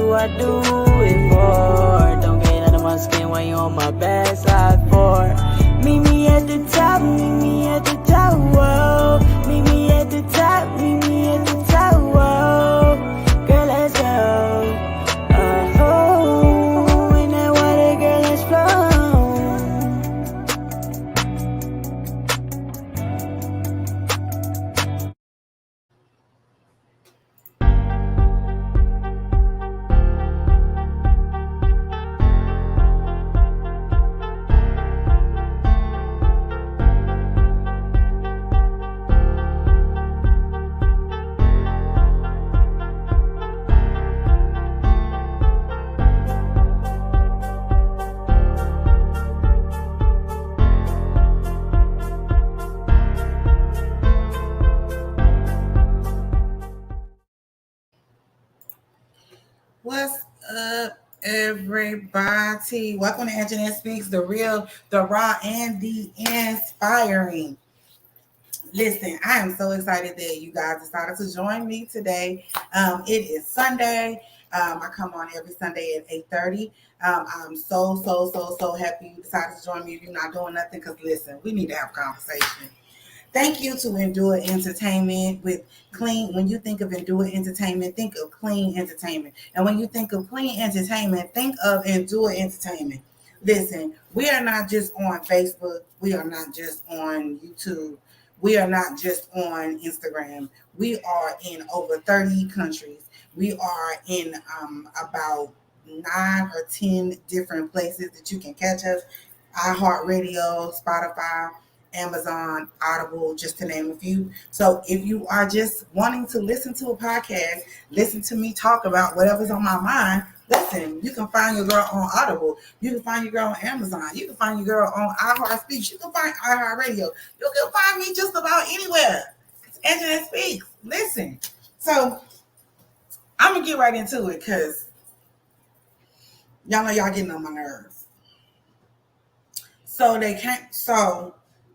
do I do it for? Don't get out of my skin while you on my bad side for. Meet me at the top, meet me at the top, whoa. Meet me at the top, meet me at the top, whoa. Girl, let's go. Oh, in that water, girl, let's flow. What's up, everybody? Welcome to Internet Speaks, the real, the raw, and the inspiring. Listen, I am so excited that you guys decided to join me today. It is Sunday. I come on every Sunday at 8:30. I'm so happy you decided to join me. If you're not doing nothing, because listen, we need to have a conversation. Thank you to Endure Entertainment with clean. When you think of Endure Entertainment, think of clean entertainment. And when you think of clean entertainment, think of Endure Entertainment. Listen, we are not just on Facebook. We are not just on YouTube. We are not just on Instagram. We are in over 30 countries. We are in about 9 or 10 different places that you can catch us. iHeartRadio, Spotify, Amazon, Audible, just to name a few. So if you are just wanting to listen to a podcast, listen to me talk about whatever's on my mind, listen, you can find your girl on Audible. You can find your girl on Amazon. You can find your girl on iHeartSpeaks. You can find iHeartRadio. You can find me just about anywhere. It's Internet Speaks. Listen. So I'm going to get right into it because y'all know y'all getting on my nerves. So they can't,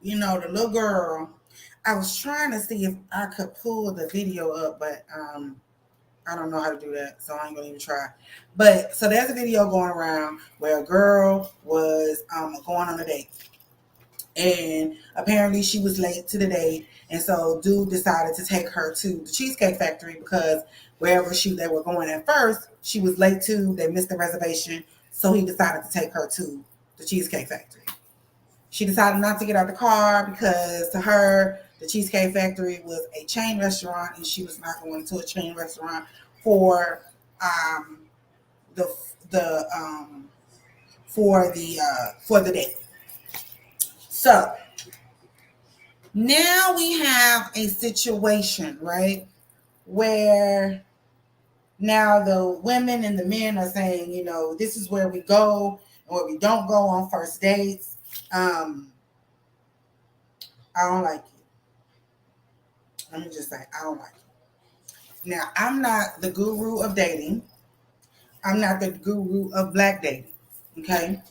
the little girl, I was trying to see if I could pull the video up, but I don't know how to do that, so I ain't gonna even try. But so there's a video going around where a girl was going on a date, and apparently she was late to the date, and so dude decided to take her to the Cheesecake Factory because wherever they were going at first, she was late to. They missed the reservation, so he decided to take her to the Cheesecake Factory. She decided not to get out of the car because to her, the Cheesecake Factory was a chain restaurant, and she was not going to a chain restaurant for the date. So now we have a situation, right, where now the women and the men are saying, this is where we go and where we don't go on first dates. I don't like it. Let me just say, I don't like it. Now, I'm not the guru of dating. I'm not the guru of black dating, okay?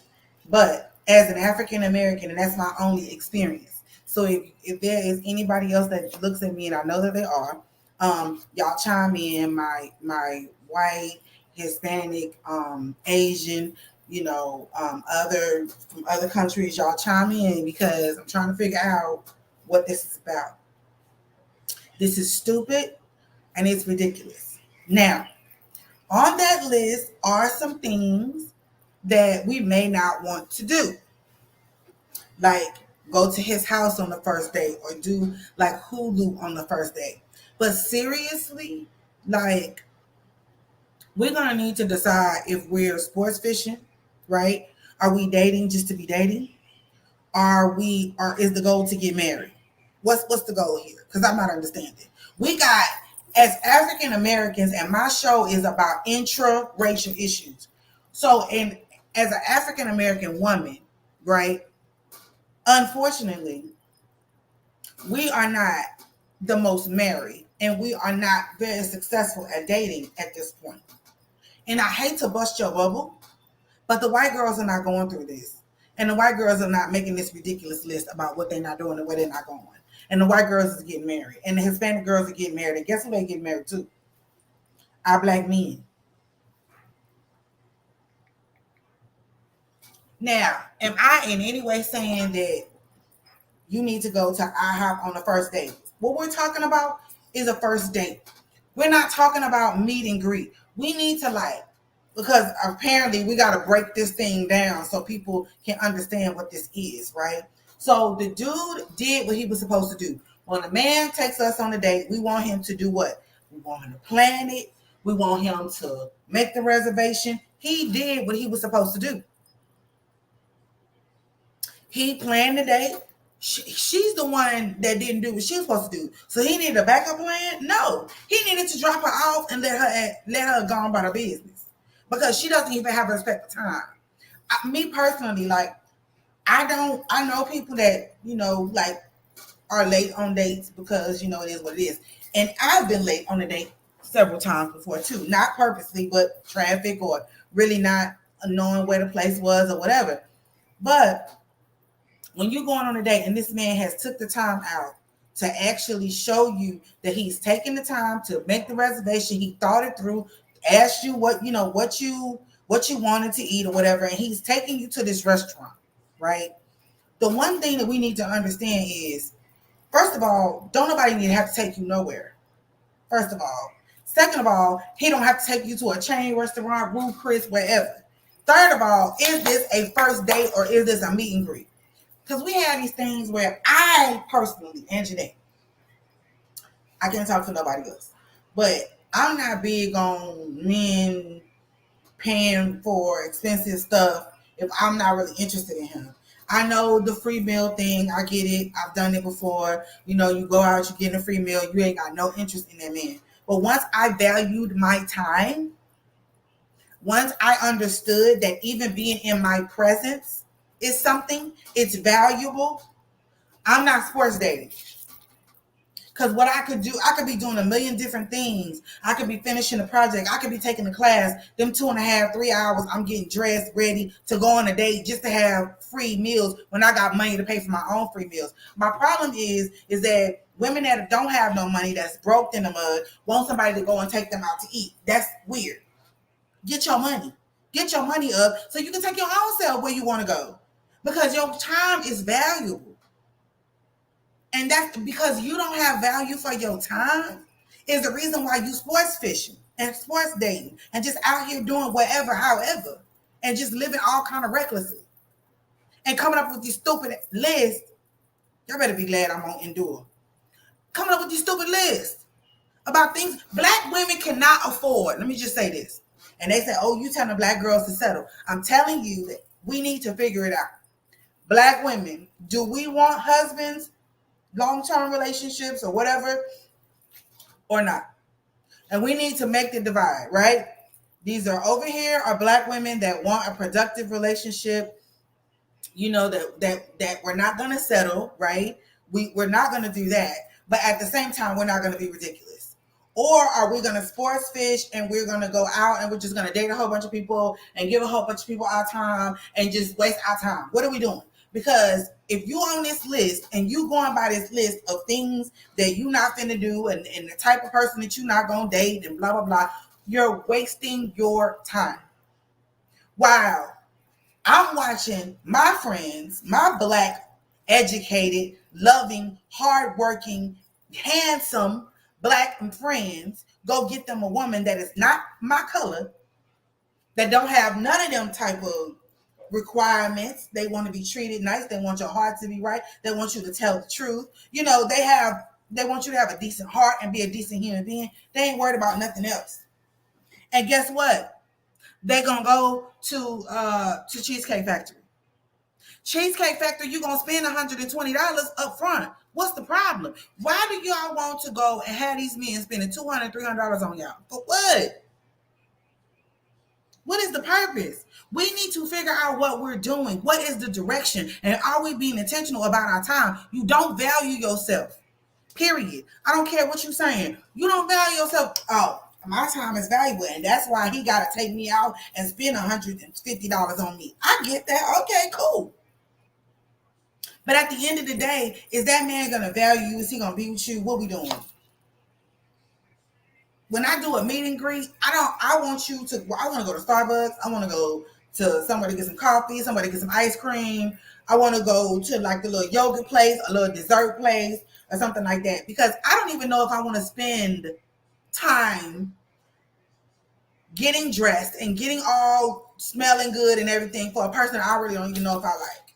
But as an African American, and that's my only experience. So if there is anybody else that looks at me, and I know that they are, y'all chime in. My white, Hispanic, Asian, from other countries, y'all chime in because I'm trying to figure out what this is about. This is stupid and it's ridiculous. Now, on that list are some things that we may not want to do. Like go to his house on the first date or do like Hulu on the first date. But seriously, like we're going to need to decide if we're sports fishing, right? Are we dating just to be dating? Is the goal to get married? What's the goal here? Because I'm not understanding. We got, as African Americans, and my show is about intra-racial issues. So, as an African American woman, right? Unfortunately, we are not the most married, and we are not very successful at dating at this point. And I hate to bust your bubble, but the white girls are not going through this. And the white girls are not making this ridiculous list about what they're not doing and where they're not going. And the white girls is getting married. And the Hispanic girls are getting married. And guess who they get married to? Our black men. Now, am I in any way saying that you need to go to IHOP on the first date? What we're talking about is a first date. We're not talking about meet and greet. We need to because apparently we got to break this thing down so people can understand what this is, right? So the dude did what he was supposed to do. When a man takes us on a date, we want him to do what? We want him to plan it. We want him to make the reservation. He did what he was supposed to do. He planned the date. She's the one that didn't do what she was supposed to do. So he needed a backup plan? No. He needed to drop her off and let her go on about her business. Because she doesn't even have respect for time. Me personally, I know people that, are late on dates because, it is what it is. And I've been late on a date several times before too. Not purposely, but traffic or really not knowing where the place was or whatever. But when you're going on a date and this man has took the time out to actually show you that he's taking the time to make the reservation, he thought it through, asked you what you wanted to eat or whatever, and he's taking you to this restaurant, right? The one thing that we need to understand is, first of all, don't nobody need to have to take you nowhere. First of all. Second of all, he don't have to take you to a chain restaurant, Ruth Chris, wherever. Third of all, is this a first date or is this a meet and greet? Because we have these things where I personally, Anjanette, I can't talk to nobody else, but I'm not big on men paying for expensive stuff if I'm not really interested in him. I know the free meal thing. I get it. I've done it before. You go out, you get a free meal. You ain't got no interest in that man. But once I valued my time, once I understood that even being in my presence is something, it's valuable, I'm not sports dating. Because what I could do, I could be doing a million different things. I could be finishing a project. I could be taking a class. Them 2.5, 3 hours, I'm getting dressed, ready to go on a date just to have free meals when I got money to pay for my own free meals. My problem is that women that don't have no money, that's broke in the mud, want somebody to go and take them out to eat. That's weird. Get your money. Get your money up so you can take your own self where you want to go. Because your time is valuable. And that's because you don't have value for your time is the reason why you sports fishing and sports dating and just out here doing whatever, however, and just living all kind of recklessly and coming up with these stupid lists. Y'all better be glad I'm on Endure. Coming up with these stupid lists about things Black women cannot afford. Let me just say this. And they say, oh, you telling Black girls to settle. I'm telling you that we need to figure it out. Black women, do we want husbands, long-term relationships or whatever, or not? And we need to make the divide, right? These are over here are Black women that want a productive relationship, that we're not going to settle, right? We're not going to do that. But at the same time, we're not going to be ridiculous. Or are we going to sports fish and we're going to go out and we're just going to date a whole bunch of people and give a whole bunch of people our time and just waste our time? What are we doing? Because if you on this list and you going by this list of things that you not finna do and the type of person that you not gonna date and blah, blah, blah, you're wasting your time. Wow. I'm watching my friends, my Black, educated, loving, hardworking, handsome Black friends go get them a woman that is not my color, that don't have none of them type of requirements. They want to be treated nice. They want your heart to be right. They want you to tell the truth. They want you to have a decent heart and be a decent human being. They ain't worried about nothing else. And guess what? They gonna go to Cheesecake Factory. Cheesecake Factory, you gonna spend $120 up front. What's the problem? Why do y'all want to go and have these men spending $200, $300 on y'all? For what? What is the purpose? We need to figure out what we're doing. What is the direction? And are we being intentional about our time? You don't value yourself. Period. I don't care what you're saying. You don't value yourself. Oh, my time is valuable. And that's why he got to take me out and spend $150 on me. I get that. Okay, cool. But at the end of the day, is that man going to value you? Is he going to be with you? What we doing? When I do a meet and greet, I want to go to Starbucks. I want to go to somewhere to get some coffee, somewhere to get some ice cream. I want to go to like the little yoga place, a little dessert place, or something like that. Because I don't even know if I want to spend time getting dressed and getting all smelling good and everything for a person I really don't even know if I like.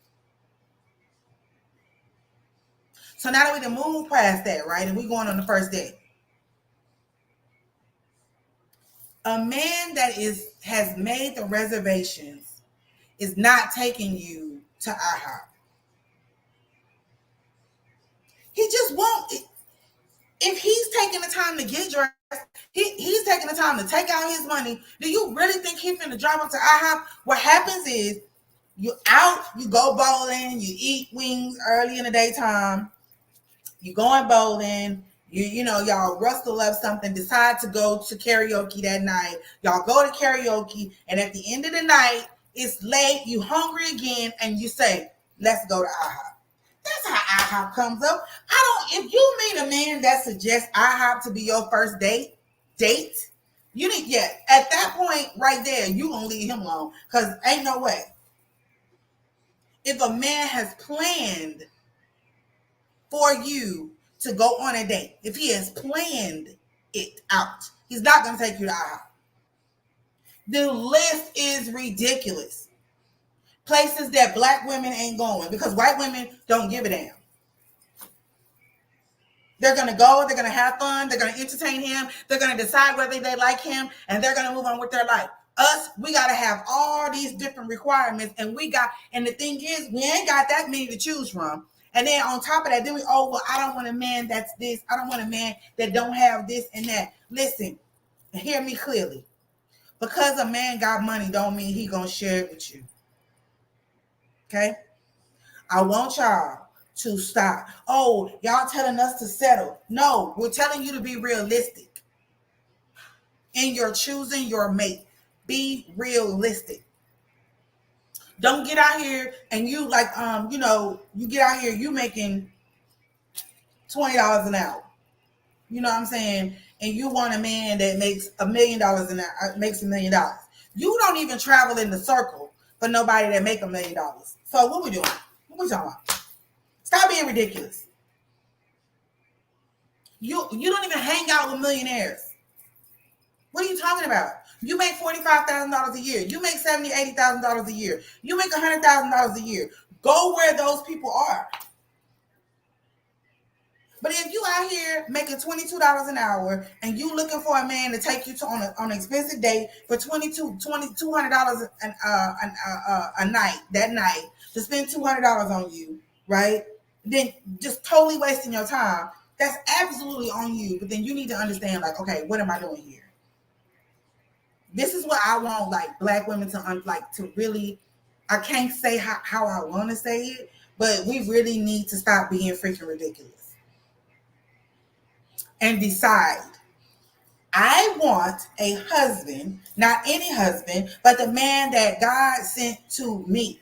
So now that we can move past that, right, and we going on the first date, a man that has made the reservations is not taking you to IHOP. He just won't. If he's taking the time to get dressed, he's taking the time to take out his money. Do you really think he's finna drive up to IHOP? What happens is you out, you go bowling, you eat wings early in the daytime, you going bowling, you know, y'all rustle up something, decide to go to karaoke that night. Y'all go to karaoke, and at the end of the night, it's late, you hungry again, and you say, let's go to IHOP. That's how IHOP comes up. If you meet a man that suggests IHOP to be your first date, you need, at that point right there, you gonna leave him alone, because ain't no way. If a man has planned for you to go on a date, if he has planned it out, he's not gonna take you to IHOP. The list is ridiculous. Places that black women ain't going because white women don't give a damn. They're going to go, they're going to have fun, they're going to entertain him, they're going to decide whether they like him, and they're going to move on with their life. Us, we got to have all these different requirements, and the thing is, we ain't got that many to choose from. And then on top of that, then I don't want a man that's this, I don't want a man that don't have this and that. Listen, hear me clearly. Because a man got money don't mean he going to share it with you. Okay? I want y'all to stop. Oh, y'all telling us to settle. No, we're telling you to be realistic in your choosing your mate. Be realistic. Don't get out here and you like, you get out here, you making $20 an hour. You know what I'm saying? And you want a man that makes $1 million an hour, makes $1 million. You don't even travel in the circle for nobody that make $1 million. So what we doing? What we talking about? Stop being ridiculous. You don't even hang out with millionaires. What are you talking about? You make $45,000 a year. You make $70,000, $80,000 a year. You make $100,000 a year. Go where those people are. But if you out here making $22 an hour and you looking for a man to take you to on an expensive date for $200 a night, that night, to spend $200 on you, right? Then just totally wasting your time. That's absolutely on you. But then you need to understand, like, okay, what am I doing here? This is what I want, like, black women to really, I can't say how I want to say it, but we really need to stop being freaking ridiculous and decide. I want a husband, not any husband, but the man that God sent to me.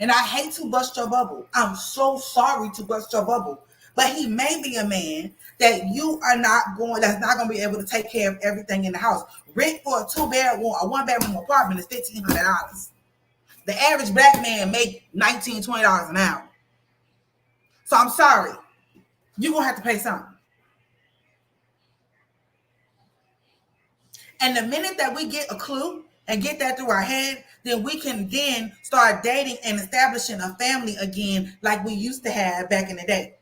And I hate to bust your bubble. I'm so sorry to bust your bubble. But he may be a man that that's not going to be able to take care of everything in the house. Rent for a 1-bedroom apartment is $1,500. The average black man make $19, $20 an hour. So I'm sorry. You're going to have to pay something. And the minute that we get a clue and get that through our head, then we can then start dating and establishing a family again like we used to have back in the day.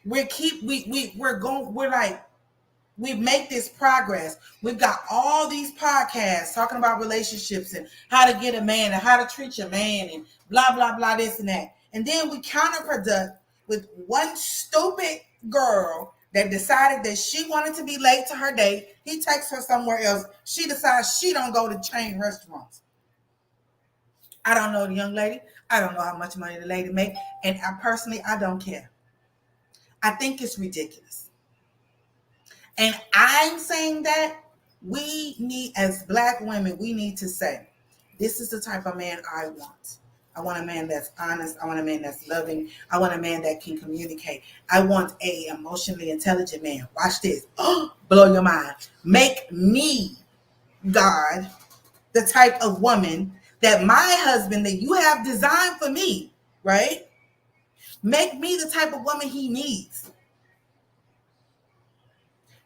We make this progress. We've got all these podcasts talking about relationships and how to get a man and how to treat your man and blah, blah, blah, this and that. And then we counterproduct with one stupid girl that decided that she wanted to be late to her date. He takes her somewhere else. She decides she don't go to chain restaurants. I don't know the young lady. I don't know how much money the lady make. And I don't care. I think it's ridiculous. And I'm saying that we need, as black women, we need to say, this is the type of man I want. I want a man that's honest. I want a man that's loving. I want a man that can communicate. I want a emotionally intelligent man. Watch this. Blow your mind. Make me God, the type of woman that my husband that you have designed for me, right? Make me the type of woman he needs.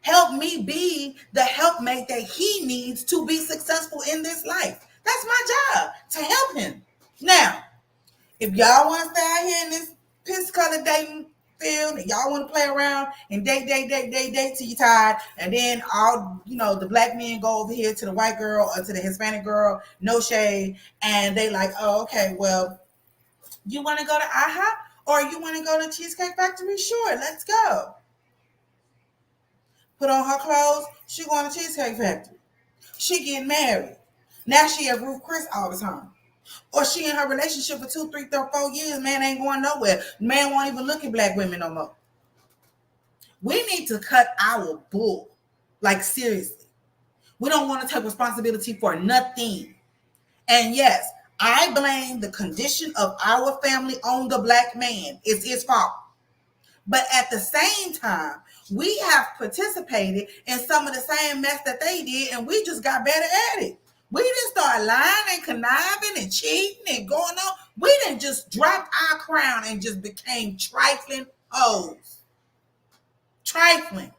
Help me be the helpmate that he needs to be successful in this life. That's my job, to help him. Now, if y'all want to stay out here in this piss colored dating field and y'all want to play around and date till you tired, and then all the black men go over here to the white girl or to the Hispanic girl, no shade, and they like, oh, okay, well, you want to go to IHOP or you want to go to Cheesecake Factory? Sure, let's go. Put on her clothes, she going to Cheesecake Factory. She getting married. Now she at Ruth Chris all the time. Or she in her relationship for 2, 3, 4 years, man ain't going nowhere. Man won't even look at black women no more. We need to cut our bull. Like, seriously. We don't want to take responsibility for nothing. And yes, I blame the condition of our family on the black man. It's his fault. But at the same time, we have participated in some of the same mess that they did, and we just got better at it. We didn't start lying and conniving and cheating and going on. We didn't just drop our crown and just became trifling hoes. Trifling.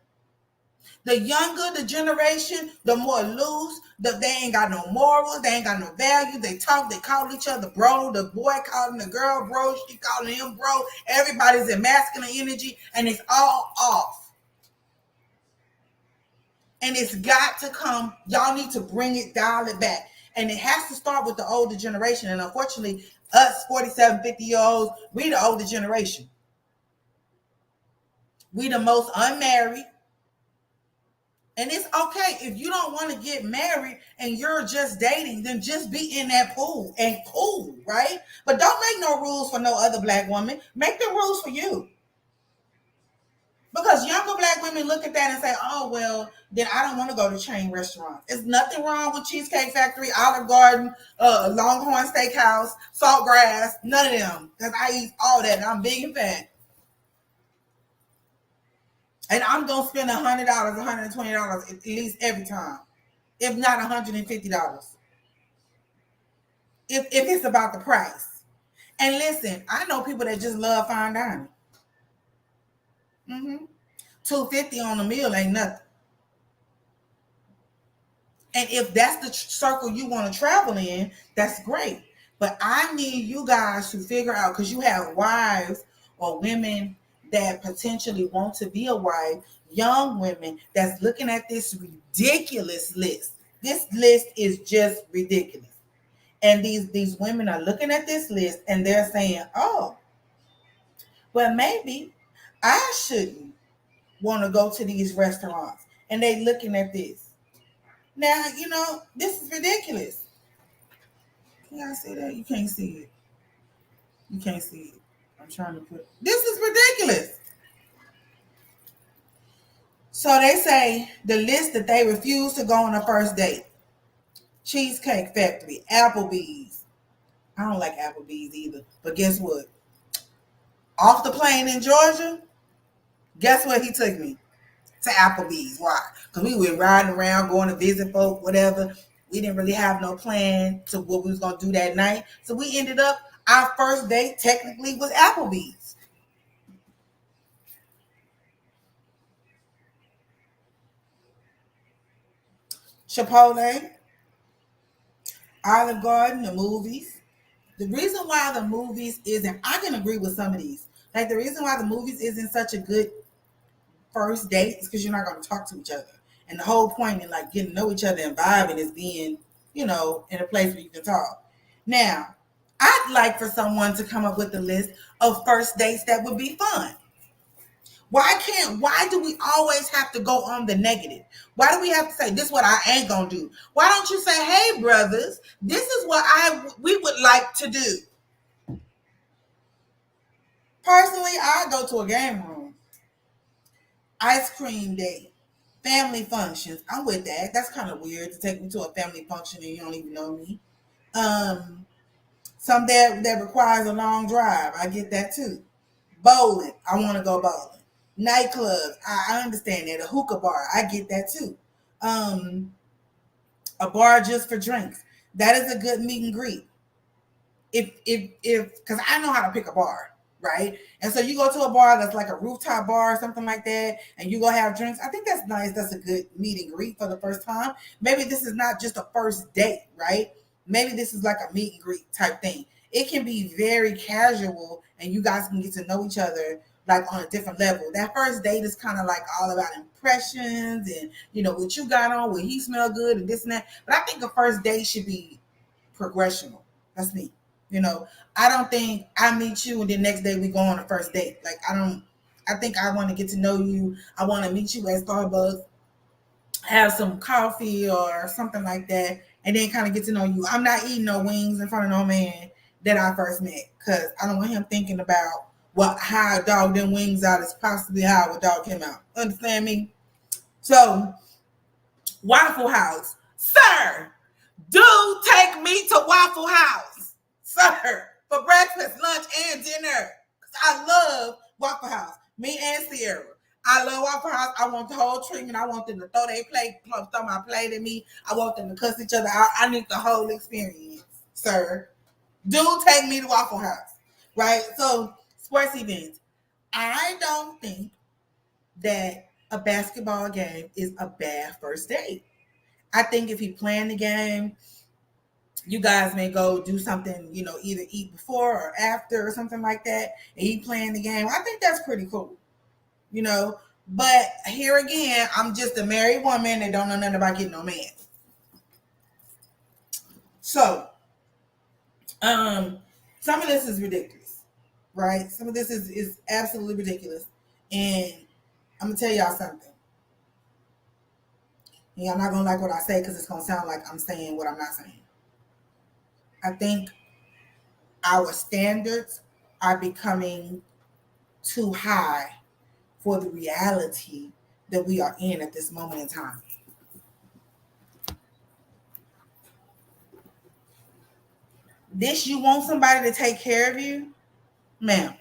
The younger the generation, the more loose. They ain't got no morals. They ain't got no value. They talk. They call each other bro. The boy calling the girl bro. She calling him bro. Everybody's in masculine energy, and it's all off. And it's got to come. Y'all need to bring it, dial it back. And it has to start with the older generation. And unfortunately, us 47, 50-year-olds, we the older generation. We the most unmarried. And it's okay if you don't want to get married and you're just dating, then just be in that pool and cool, right? But don't make no rules for no other black woman. Make the rules for you. Because younger black women look at that and say, oh, well, then I don't want to go to chain restaurants. There's nothing wrong with Cheesecake Factory, Olive Garden, Longhorn Steakhouse, Saltgrass, none of them. Because I eat all that and I'm big and fat. And I'm going to spend $100, $120 at least every time, if not $150. If it's about the price. And listen, I know people that just love fine dining. $250 on a meal ain't nothing. And if that's the circle you want to travel in, that's great. But I need you guys to figure out, because you have wives or women that potentially want to be a wife, young women that's looking at this ridiculous list. This list is just ridiculous. And these women are looking at this list and they're saying, oh, well, maybe I shouldn't want to go to these restaurants. And they looking at this. Now, this is ridiculous. Can y'all see that? You can't see it. You can't see it. I'm trying to put... This is ridiculous. So they say the list that they refuse to go on a first date. Cheesecake Factory, Applebee's. I don't like Applebee's either. But guess what? Off the plane in Georgia, guess where he took me? To Applebee's. Why? Because we were riding around, going to visit folk, whatever. We didn't really have no plan to what we was going to do that night. So we ended up, our first date technically was Applebee's. Chipotle, Olive Garden, the movies. The reason why the movies isn't, I can agree with some of these. Like, the reason why the movies isn't such a good first date is because you're not going to talk to each other. And the whole point in like getting to know each other and vibing is being, in a place where you can talk. Now, I'd like for someone to come up with a list of first dates that would be fun. Why do we always have to go on the negative? Why do we have to say, this is what I ain't going to do? Why don't you say, hey, brothers, this is what we would like to do? Personally, I go to a game room. Ice cream date. Family functions. I'm with that. That's kind of weird to take me to a family function and you don't even know me. Some that requires a long drive. I get that too. Bowling. I want to go bowling. Nightclubs. I understand that. A hookah bar. I get that too. a bar just for drinks. That is a good meet and greet. If because I know how to pick a bar, right? And so you go to a bar that's like a rooftop bar or something like that, and you go have drinks. I think that's nice. That's a good meet and greet for the first time. Maybe this is not just a first date, right? Maybe this is like a meet and greet type thing. It can be very casual, and you guys can get to know each other like on a different level. That first date is kind of like all about impressions and what you got on, what he smell good and this and that. But I think a first date should be progressional. That's me. You know, I don't think I meet you and the next day we go on a first date. Like I don't. I think I want to get to know you. I want to meet you at Starbucks, have some coffee or something like that, and then kind of get to know you. I'm not eating no wings in front of no man that I first met because I don't want him thinking about how I dog them wings out is possibly how I would dog him out. Understand me? So Waffle House, sir. Do take me to Waffle House, sir, for breakfast, lunch, and dinner. Because I love Waffle House. Me and Sierra. I love Waffle House. I want the whole treatment. I want them to throw their plate, throw my plate at me. I want them to cuss each other out. I need the whole experience, sir. Do take me to Waffle House, right? So, sports events. I don't think that a basketball game is a bad first date. I think if he playing the game, you guys may go do something, either eat before or after or something like that, and he playing the game. I think that's pretty cool, But here again, I'm just a married woman that don't know nothing about getting no man. So, some of this is ridiculous, right? Some of this is absolutely ridiculous, and I'm gonna tell y'all something. I'm not gonna like what I say because it's gonna sound like I'm saying what I'm not saying. I think our standards are becoming too high for the reality that we are in at this moment in time. This, you want somebody to take care of you, ma'am.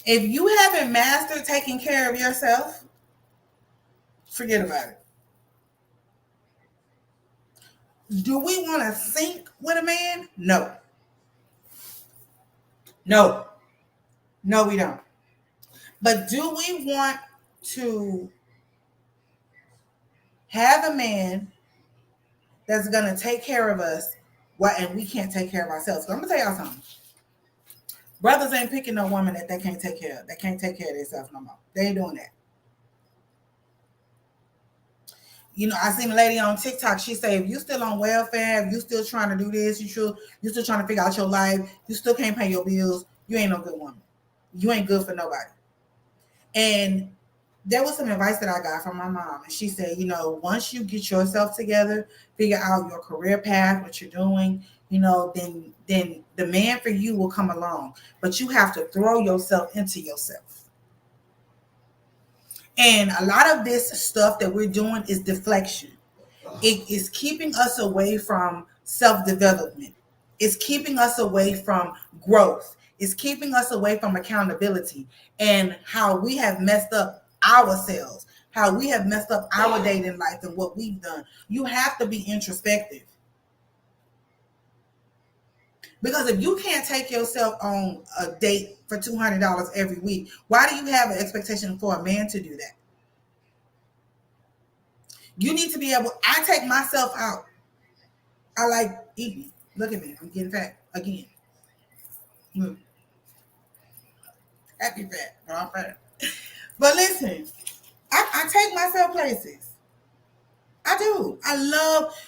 If you haven't mastered taking care of yourself, forget about it. Do we want to sync with a man? No. No. No, we don't. But do we want to have a man that's going to take care of us and we can't take care of ourselves? So I'm going to tell y'all something. Brothers ain't picking no woman that they can't take care of. They can't take care of themselves no more. They ain't doing that. I seen a lady on TikTok. She said, if you still on welfare, if you still trying to do this, you still trying to figure out your life, you still can't pay your bills, you ain't no good woman. You ain't good for nobody. And there was some advice that I got from my mom. And she said, once you get yourself together, figure out your career path, what you're doing, then the man for you will come along. But you have to throw yourself into yourself. And a lot of this stuff that we're doing is deflection. It is keeping us away from self-development. It's keeping us away from growth. It's keeping us away from accountability and how we have messed up ourselves, how we have messed up our dating life and what we've done. You have to be introspective. Because if you can't take yourself on a date for $200 every week, why do you have an expectation for a man to do that? You need to be able, I take myself out. I like eating. Look at me. I'm getting fat again. Happy fat. No, I'm fat. But listen, I take myself places. I do. I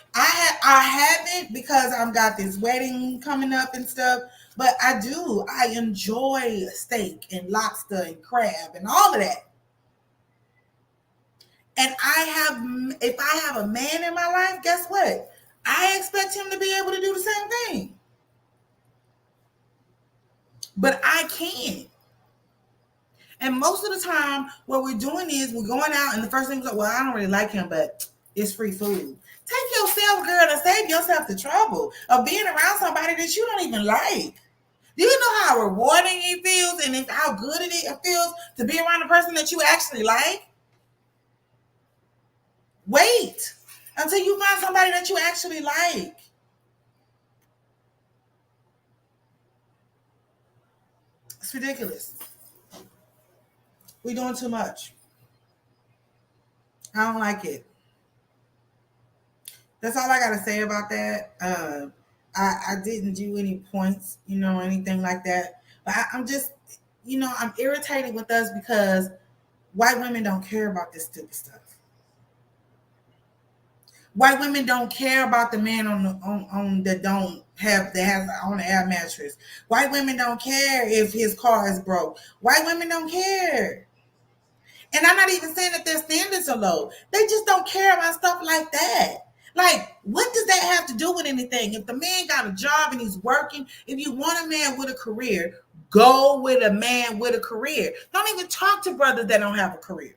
haven't because I've got this wedding coming up and stuff. But I do. I enjoy steak and lobster and crab and all of that. And if I have a man in my life, guess what? I expect him to be able to do the same thing. But I can't. And most of the time, what we're doing is we're going out, and the first thing is, well, I don't really like him, but it's free food. Take yourself, girl, and save yourself the trouble of being around somebody that you don't even like. Do you know how rewarding it feels and how good it feels to be around a person that you actually like? Wait until you find somebody that you actually like. It's ridiculous. We're doing too much. I don't like it. That's all I got to say about that. I didn't do any points, or anything like that. But I'm just, I'm irritated with us because white women don't care about this stupid stuff. White women don't care about the man on that don't have that has on the air mattress. White women don't care if his car is broke. White women don't care. And I'm not even saying that their standards are low. They just don't care about stuff like that. Like, what does that have to do with anything? If the man got a job and he's working, if you want a man with a career, go with a man with a career. Don't even talk to brothers that don't have a career.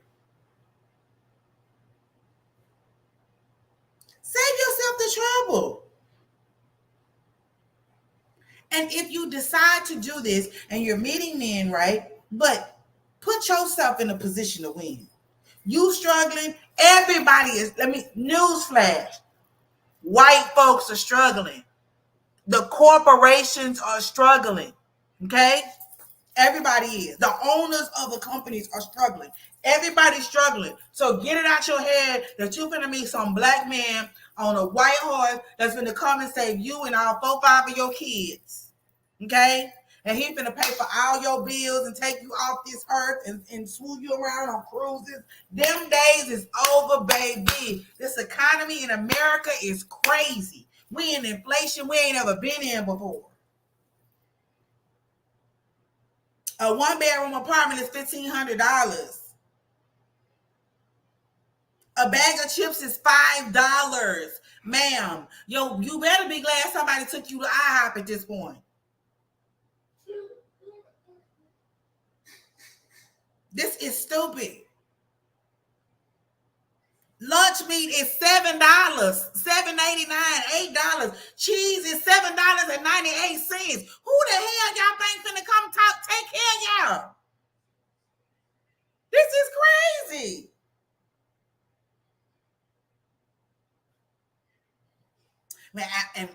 Save yourself the trouble. And if you decide to do this and you're meeting men, right? But put yourself in a position to win. You struggling, everybody is, newsflash. White folks are struggling. The corporations are struggling. Okay? Everybody is. The owners of the companies are struggling. Everybody's struggling. So get it out your head that you're finna meet some black man on a white horse that's gonna come and save you and all 4-5 of your kids. Okay? And he finna pay for all your bills and take you off this earth and swoop you around on cruises. Them days is over, baby. This economy in America is crazy. We in inflation we ain't ever been in before. A 1-bedroom apartment is $1,500. A bag of chips is $5. Ma'am, you better be glad somebody took you to IHOP at this point. This is stupid. Lunch meat is $7, $7.89, $8. Cheese is $7.98. Who the hell y'all think finna come take care of y'all? This is crazy. I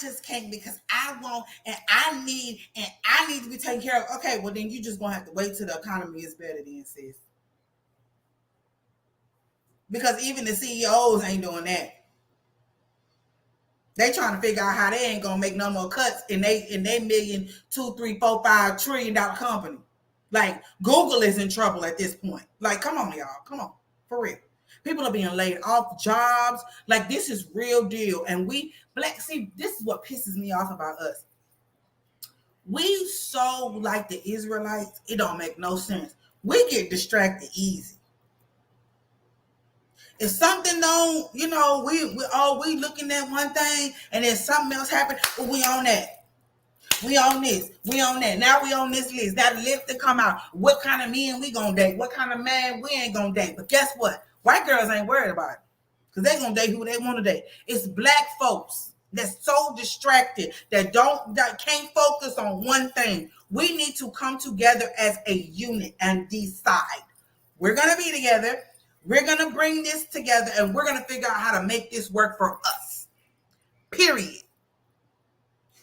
just can't because I want and I need to be taken care of. Okay, well then you just gonna have to wait till the economy is better then, sis. Because even the CEOs ain't doing that. They trying to figure out how they ain't gonna make no more cuts in they million, 2, 3, 4, $5 trillion company. Like Google is in trouble at this point. Like, come on, y'all. Come on. For real. People are being laid off jobs. Like, this is real deal. And this is what pisses me off about us. We so like the Israelites, it don't make no sense. We get distracted easy. If something don't, we looking at one thing and then something else happened, well, we on that. We on this. We on that. Now we on this list. That list to come out. What kind of men we gonna date? What kind of man we ain't gonna date? But guess what? White girls ain't worried about it. Because they gonna date who they want to date. It's black folks that's so distracted that can't focus on one thing. We need to come together as a unit and decide. We're gonna be together. We're gonna bring this together and we're gonna figure out how to make this work for us. Period.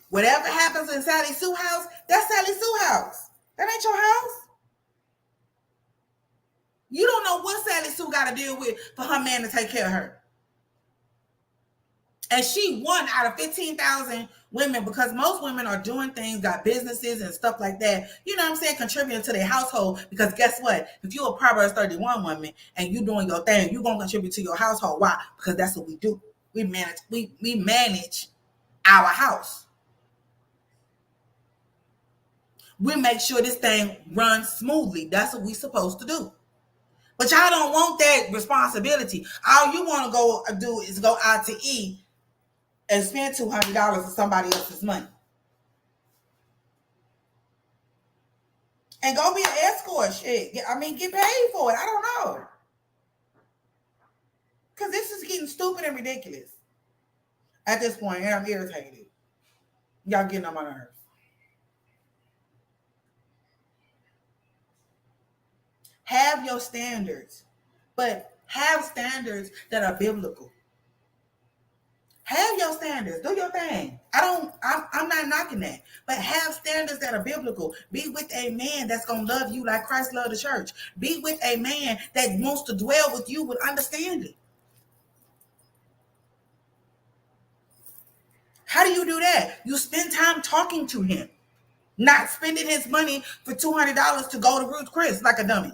Whatever happens in Sally Sue's house, that's Sally Sue's house. That ain't your house. You don't know what Sally Sue got to deal with for her man to take care of her. And she one out of 15,000 women because most women are doing things, got businesses and stuff like that. You know what I'm saying? Contributing to their household. Because guess what? If you're a Proverbs 31 woman and you doing your thing, you're going to contribute to your household. Why? Because that's what we do. We manage our house. We make sure this thing runs smoothly. That's what we're supposed to do. But y'all don't want that responsibility. All you want to go do is go out to eat and spend $200 of somebody else's money. And go be an escort shit. Get paid for it. I don't know. Because this is getting stupid and ridiculous at this point, and I'm irritated. Y'all getting on my nerves. Have your standards, but Have standards that are biblical. Have your standards. Do your thing. I'm not knocking that. But have standards that are biblical. Be with a man that's going to love you like Christ loved the church. Be with a man that wants to dwell with you with understanding. How do you do that? You spend time talking to him, not spending his money for $200 to go to Ruth Chris like a dummy.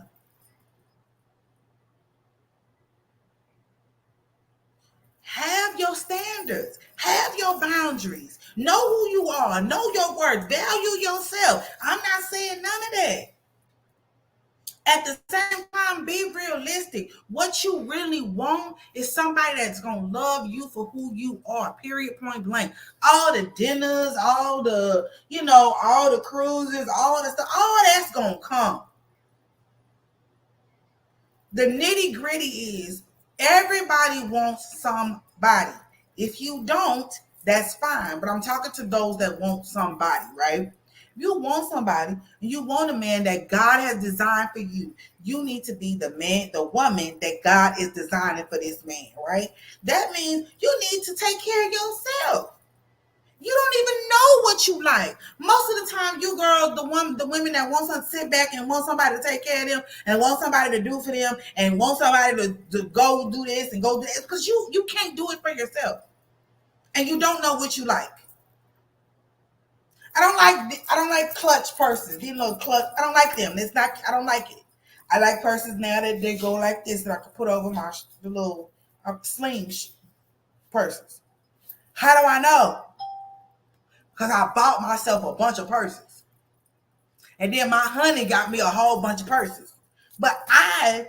Have your standards. Have your boundaries. Know who you are. Know your worth. Value yourself. I'm not saying none of that. At the same time, be realistic. What you really want is somebody that's going to love you for who you are, period, point blank. All the dinners, all the, all the cruises, all the stuff, all that's going to come. The nitty gritty is everybody wants somebody. If you don't, that's fine. But I'm talking to those that want somebody, right? If you want somebody and you want a man that God has designed for you, you need to be the man, the woman that God is designing for this man, right? That means you need to take care of yourself. You don't even know what you like. Most of the time, you girls, the women that want to sit back and want somebody to take care of them and want somebody to do for them and want somebody to go do this and go do this, because you can't do it for yourself. And you don't know what you like. I don't like clutch purses. You know, clutch. I don't like them. I don't like it. I like purses now that they go like this that I can put over the little sling purses. How do I know? Because I bought myself a bunch of purses. And then my honey got me a whole bunch of purses. But I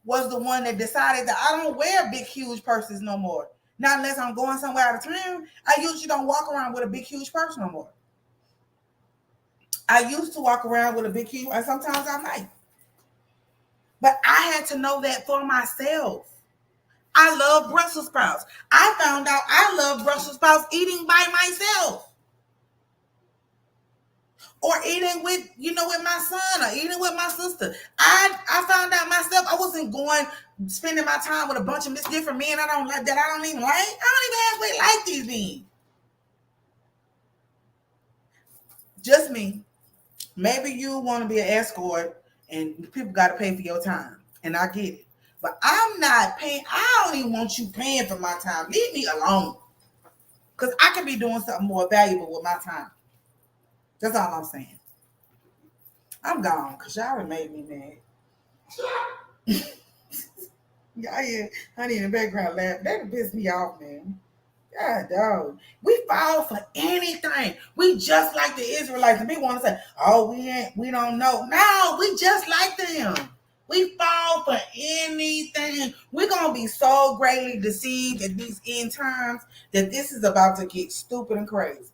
was the one that decided that I don't wear big, huge purses no more. Not unless I'm going somewhere out of town. I usually don't walk around with a big, huge purse no more. I used to walk around with a big, huge, and sometimes I might. But I had to know that for myself. I love Brussels sprouts. I found out I love Brussels sprouts eating by myself. Or eating with my son or eating with my sister. I found out myself I wasn't spending my time with a bunch of different men I don't like, that I don't even like. I don't even halfway like these men. Just me. Maybe you want to be an escort and people got to pay for your time. And I get it. But I'm not paying. I don't even want you paying for my time. Leave me alone. Because I could be doing something more valuable with my time. That's all I'm saying. I'm gone because y'all already made me mad. Y'all hear honey in the background laugh. That pissed me off, man. God, dog. We fall for anything. We just like the Israelites. And we want to say, oh, we don't know. No, we just like them. We fall for anything. We're going to be so greatly deceived at these end times that this is about to get stupid and crazy.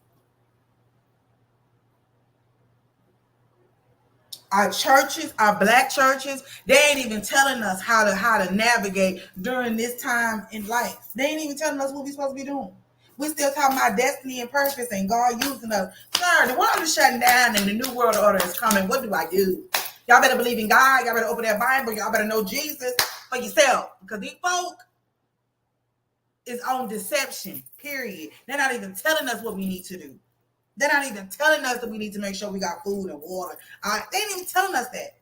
Our churches, our black churches, they ain't even telling us how to navigate during this time in life. They ain't even telling us what we're supposed to be doing. We're still talking about destiny and purpose and God using us. Sir, the world is shutting down and the new world order is coming. What do I do? Y'all better believe in God. Y'all better open that Bible. Y'all better know Jesus for yourself. Because these folk is on deception, period. They're not even telling us what we need to do. They're not even telling us that we need to make sure we got food and water. They ain't even telling us that.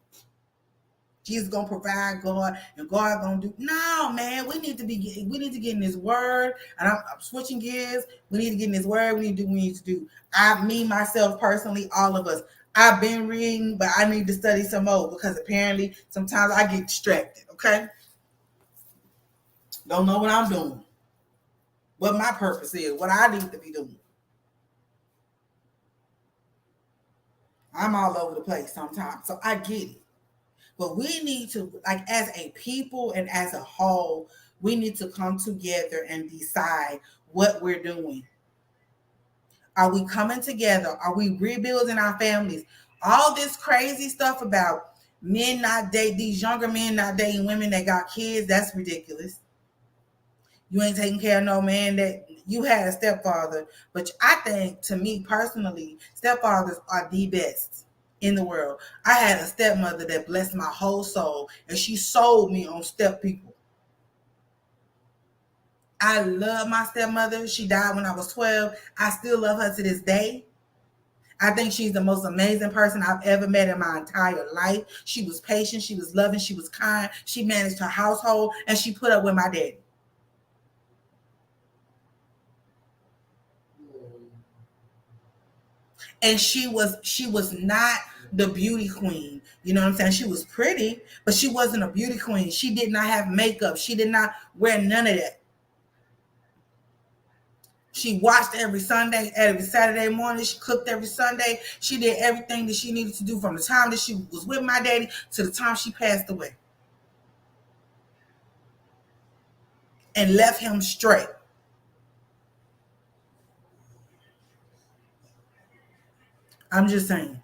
Jesus gonna provide, God, and God gonna do. No, man, we need to get in His Word. And I'm switching gears. We need to get in His Word. We need to do what we need to do. Me, myself, personally, all of us. I've been reading, but I need to study some more because apparently sometimes I get distracted. Okay, don't know what I'm doing, what my purpose is, what I need to be doing. I'm all over the place sometimes, so I get it. But we need to, like, as a people and as a whole, we need to come together and decide what we're doing. Are we coming together? Are we rebuilding our families? All this crazy stuff about men not dating, these younger men not dating women that got kids, that's ridiculous. You ain't taking care of no man that you had a stepfather. But I think, to me personally, stepfathers are the best in the world. I had a stepmother that blessed my whole soul, and she sold me on step people. I love my stepmother. She died when I was 12. I still love her to this day. I think she's the most amazing person I've ever met in my entire life. She was patient, she was loving, she was kind, she managed her household, and she put up with my daddy. And she was not the beauty queen. You know what I'm saying? She was pretty, but she wasn't a beauty queen. She did not have makeup. She did not wear none of that. She watched every Sunday, every Saturday morning. She cooked every Sunday. She did everything that she needed to do from the time that she was with my daddy to the time she passed away. And left him straight. I'm just saying.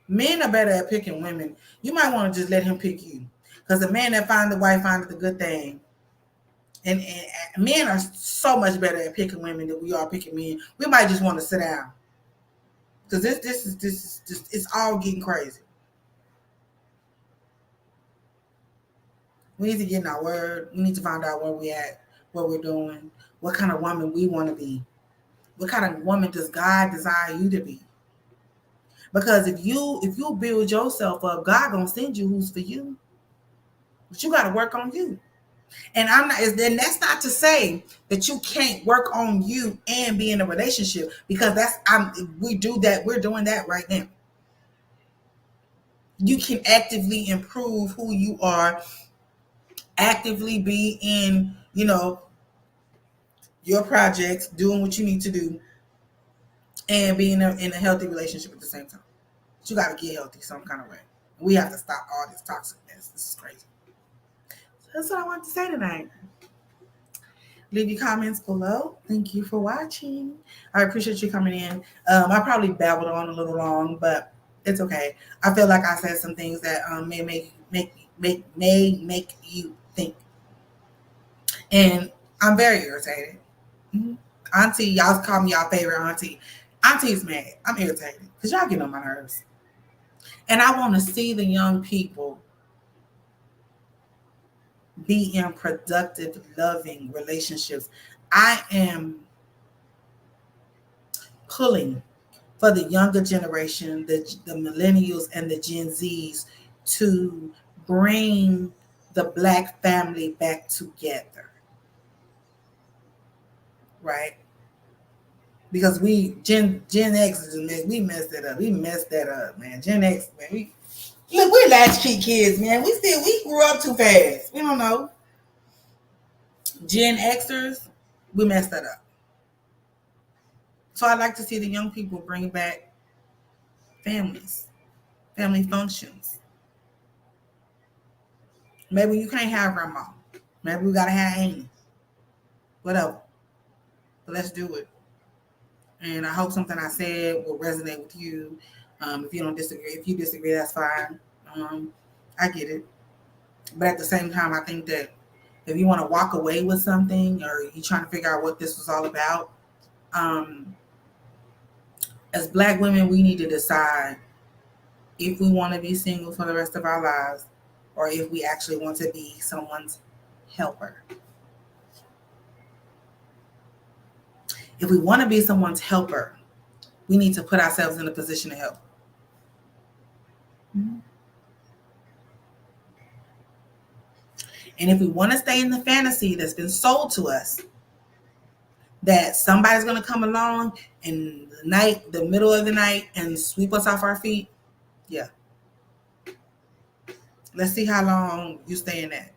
Men are better at picking women. You might want to just let him pick you. Because the man that finds the wife finds the good thing. And men are so much better at picking women than we are picking men. We might just want to sit down. Because this is just, it's all getting crazy. We need to get in our word. We need to find out where we at, what we're doing, what kind of woman we want to be. What kind of woman does God desire you to be? Because if you build yourself up, God gonna send you who's for you. But you got to work on you. And then that's not to say that you can't work on you and be in a relationship, because we do that. We're doing that right now. You can actively improve who you are, actively be in, your projects, doing what you need to do, and be in a healthy relationship at the same time. But you got to get healthy some kind of way. We have to stop all this toxicness. This is crazy. So that's what I want to say tonight. Leave your comments below. Thank you for watching. I appreciate you coming in. I probably babbled on a little long, but it's okay. I feel like I said some things that may make you think. And I'm very irritated. Mm-hmm. Auntie, y'all call me y'all favorite auntie. Auntie's mad. I'm irritated because y'all get on my nerves. And I want to see the young people be in productive, loving relationships. I am pulling for the younger generation, the millennials and the Gen Zs, to bring the Black family back together. Right? Because Gen X, we messed it up. We messed that up, man. Gen X, man, we're latchkey kids, man. We grew up too fast. We don't know. Gen Xers, we messed that up. So I'd like to see the young people bring back families, family functions. Maybe you can't have grandma. Maybe we gotta have Amy. Whatever. But let's do it. And I hope something I said will resonate with you. If you don't disagree, if you disagree, that's fine. I get it. But at the same time, I think that if you want to walk away with something, or you're trying to figure out what this was all about, as Black women, we need to decide if we want to be single for the rest of our lives, or if we actually want to be someone's helper. If we want to be someone's helper, we need to put ourselves in a position to help. Mm-hmm. And if we want to stay in the fantasy that's been sold to us, that somebody's going to come along in the middle of the night, and sweep us off our feet, yeah. Let's see how long you stay in that.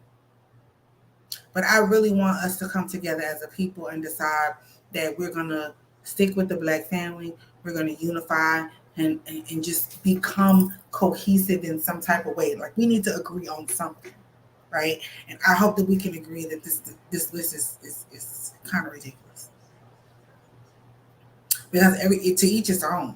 But I really want us to come together as a people and decide that we're going to stick with the Black family. We're going to unify and just become cohesive in some type of way. Like, we need to agree on something, right? And I hope that we can agree that this list is kind of ridiculous. Because to each his own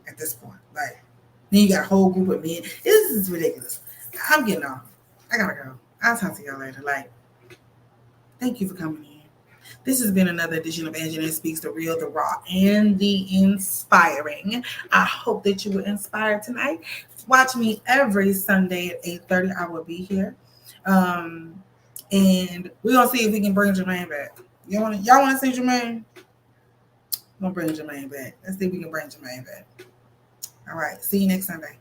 at this point. Like, then you got a whole group of men. This is ridiculous. I'm getting off. I gotta go. I'll talk to y'all later. Like, thank you for coming in. This has been another edition of Anjanette Speaks, the real, the raw, and the inspiring. I hope that you were inspired tonight. Watch me every Sunday at 8:30. I will be here. And we're going to see if we can bring Jermaine back. Y'all want to see Jermaine? I'm gonna bring Jermaine back. Let's see if we can bring Jermaine back. All right. See you next Sunday.